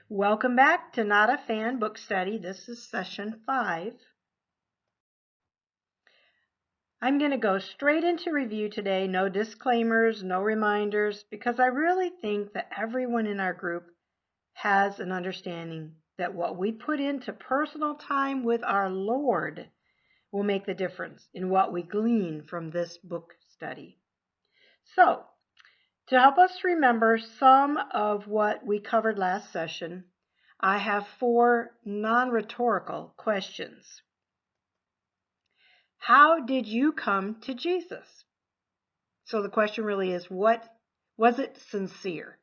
Welcome back to Not a Fan Book Study. This is session 5. I'm going to go straight into review today. No disclaimers, no reminders, because I really think that everyone in our group has an understanding that what we put into personal time with our Lord will make the difference in what we glean from this book study. So, to help us remember some of what we covered last session, I have 4 non-rhetorical questions. How did you come to Jesus? So the question really is, was it sincere?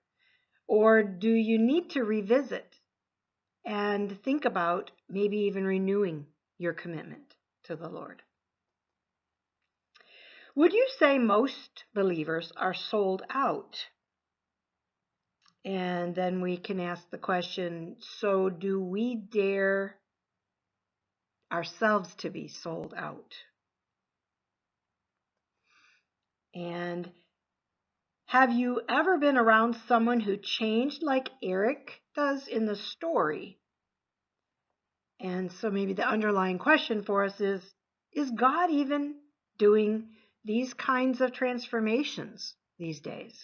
Or do you need to revisit and think about maybe even renewing your commitment to the Lord? Would you say most believers are sold out? And then we can ask the question, so do we dare ourselves to be sold out? And have you ever been around someone who changed like Eric does in the story? And so maybe the underlying question for us is God even doing these kinds of transformations these days?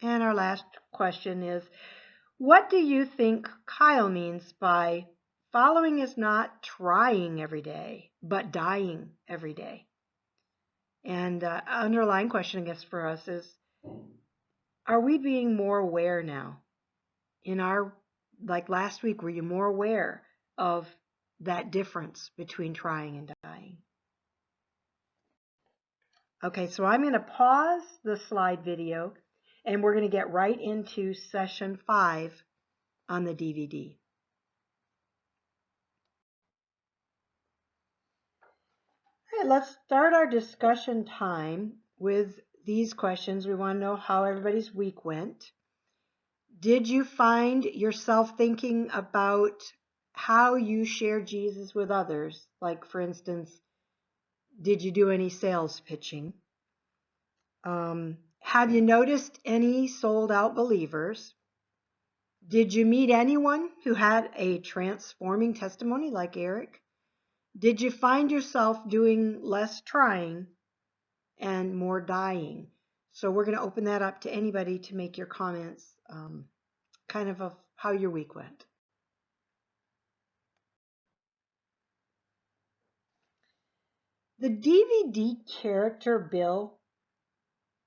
And our last question is, what do you think Kyle means by following is not trying every day, but dying every day? And underlying question, I guess, for us is, are we being more aware now? Like last week, were you more aware of that difference between trying and dying? Okay, so I'm going to pause the slide video, and we're going to get right into session 5 on the DVD. All right, let's start our discussion time with these questions. We want to know how everybody's week went. Did you find yourself thinking about how you share Jesus with others? Like, for instance, did you do any sales pitching? Have you noticed any sold out believers? Did you meet anyone who had a transforming testimony like Eric? Did you find yourself doing less trying and more dying? So we're going to open that up to anybody to make your comments kind of how your week went. The DVD character Bill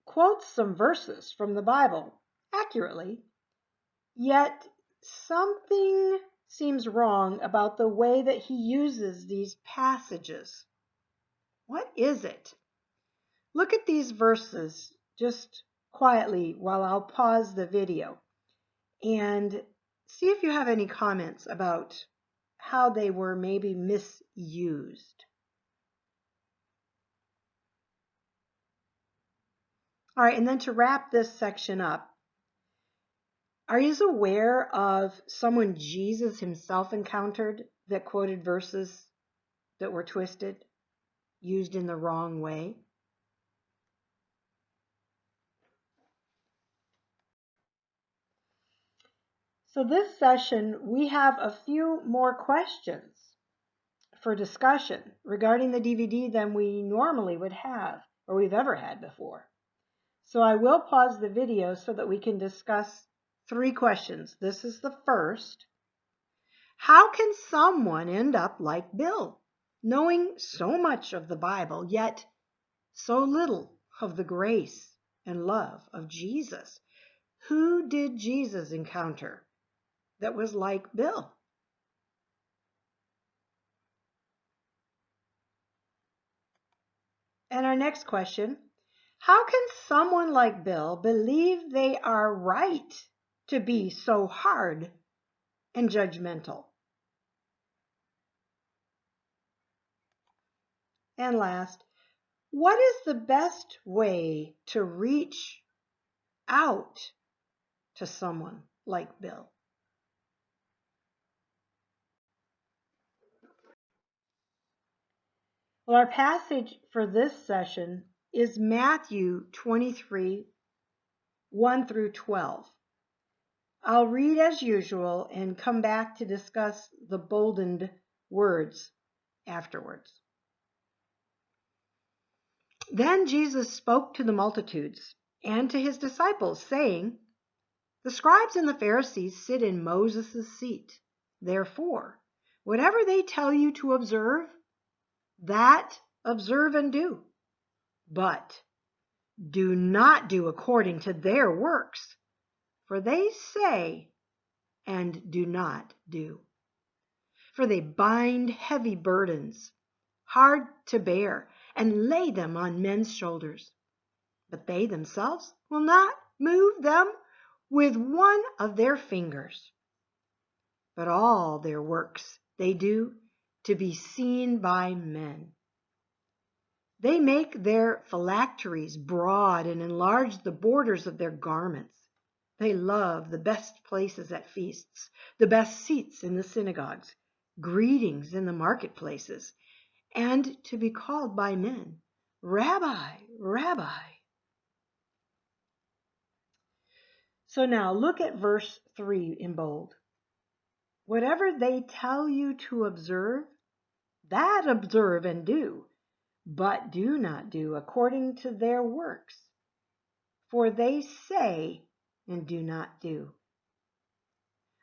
quotes some verses from the Bible accurately, yet something seems wrong about the way that he uses these passages. What is it? Look at these verses just quietly while I'll pause the video and see if you have any comments about how they were maybe misused. All right, and then to wrap this section up, are you aware of someone Jesus himself encountered that quoted verses that were twisted, used in the wrong way? So this session, we have a few more questions for discussion regarding the DVD than we normally would have or we've ever had before. So I will pause the video so that we can discuss 3 questions. This is the first. How can someone end up like Bill, knowing so much of the Bible, yet so little of the grace and love of Jesus? Who did Jesus encounter that was like Bill? And our next question, how can someone like Bill believe they are right to be so hard and judgmental? And last, what is the best way to reach out to someone like Bill? Well, our passage for this session is Matthew 23, 1 through 12. I'll read as usual and come back to discuss the boldened words afterwards. Then Jesus spoke to the multitudes and to his disciples, saying, "The scribes and the Pharisees sit in Moses' seat. Therefore, whatever they tell you to observe, that observe and do. But do not do according to their works, for they say and do not do. For they bind heavy burdens, hard to bear, and lay them on men's shoulders. But they themselves will not move them with one of their fingers. But all their works they do to be seen by men. They make their phylacteries broad and enlarge the borders of their garments. They love the best places at feasts, the best seats in the synagogues, greetings in the marketplaces, and to be called by men, Rabbi, Rabbi." So now look at verse 3 in bold. "Whatever they tell you to observe, that observe and do. But do not do according to their works, for they say and do not do."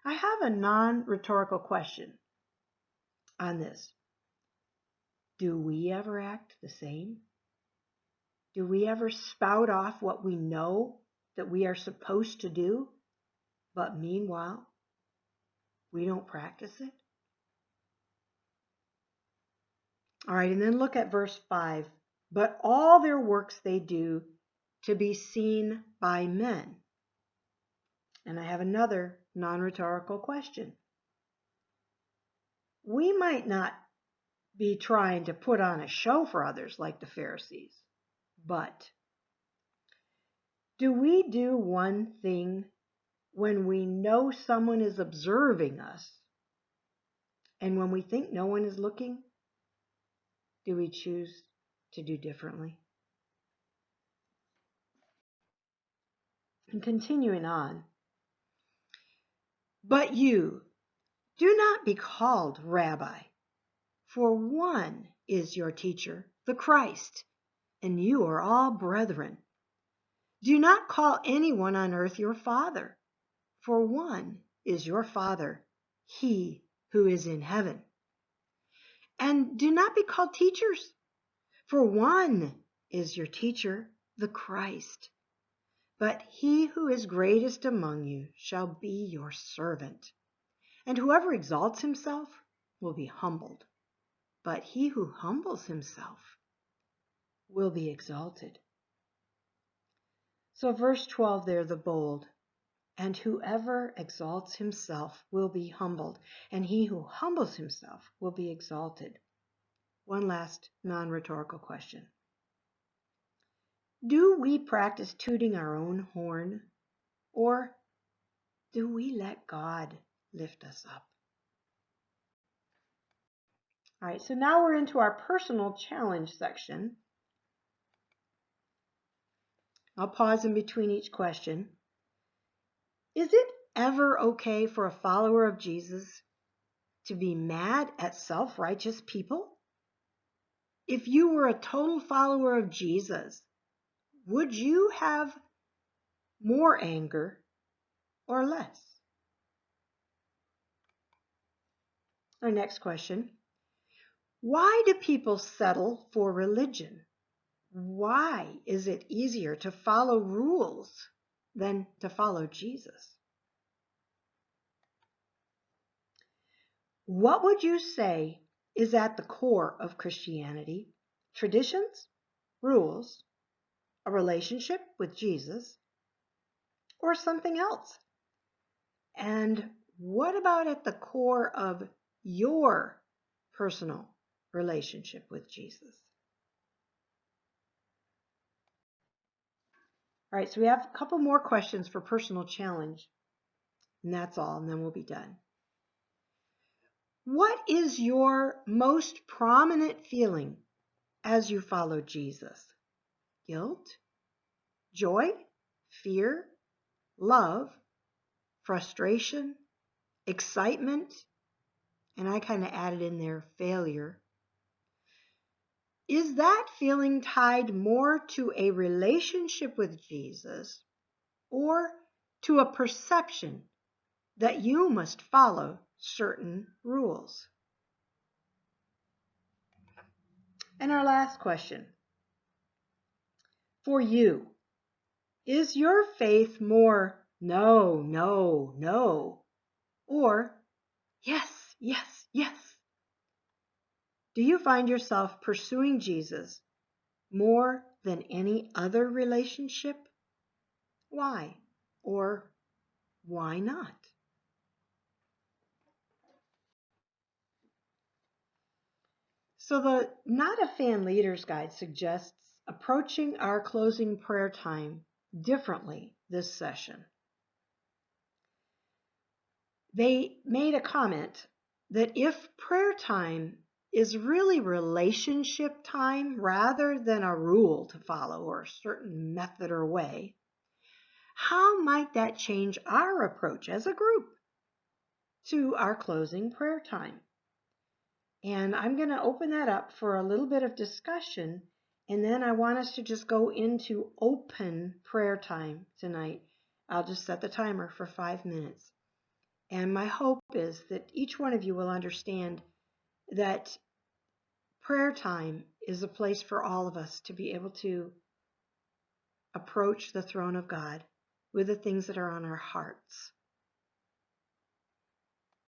I have a non-rhetorical question on this. Do we ever act the same? Do we ever spout off what we know that we are supposed to do, but meanwhile, we don't practice it? All right, and then look at verse 5. "But all their works they do to be seen by men." And I have another non-rhetorical question. We might not be trying to put on a show for others like the Pharisees, but do we do one thing when we know someone is observing us, and when we think no one is looking, do we choose to do differently? And continuing on, "But you, do not be called Rabbi, for one is your teacher, the Christ, and you are all brethren. Do not call anyone on earth your father, for one is your Father, he who is in heaven. And do not be called teachers, for one is your teacher, the Christ. But he who is greatest among you shall be your servant. And whoever exalts himself will be humbled, but he who humbles himself will be exalted." So verse 12 there, the bold. "And whoever exalts himself will be humbled, and he who humbles himself will be exalted." One last non-rhetorical question. Do we practice tooting our own horn, or do we let God lift us up? All right, so now we're into our personal challenge section. I'll pause in between each question. Is it ever okay for a follower of Jesus to be mad at self-righteous people? If you were a total follower of Jesus, would you have more anger or less? Our next question. Why do people settle for religion? Why is it easier to follow rules than to follow Jesus? What would you say is at the core of Christianity? Traditions, rules, a relationship with Jesus, or something else? And what about at the core of your personal relationship with Jesus? All right, so we have a couple more questions for personal challenge, and that's all, and then we'll be done. What is your most prominent feeling as you follow Jesus? Guilt, joy, fear, love, frustration, excitement, and I kind of added in there failure. Is that feeling tied more to a relationship with Jesus or to a perception that you must follow certain rules? And our last question. For you, is your faith more no, no, no, or yes, yes, yes? Do you find yourself pursuing Jesus more than any other relationship? Why? Or why not? So the Not a Fan Leader's Guide suggests approaching our closing prayer time differently this session. They made a comment that if prayer time is really relationship time rather than a rule to follow or a certain method or way, how might that change our approach as a group to our closing prayer time? And I'm going to open that up for a little bit of discussion, and then I want us to just go into open prayer time tonight. I'll just set the timer for 5 minutes. And my hope is that each one of you will understand that prayer time is a place for all of us to be able to approach the throne of God with the things that are on our hearts.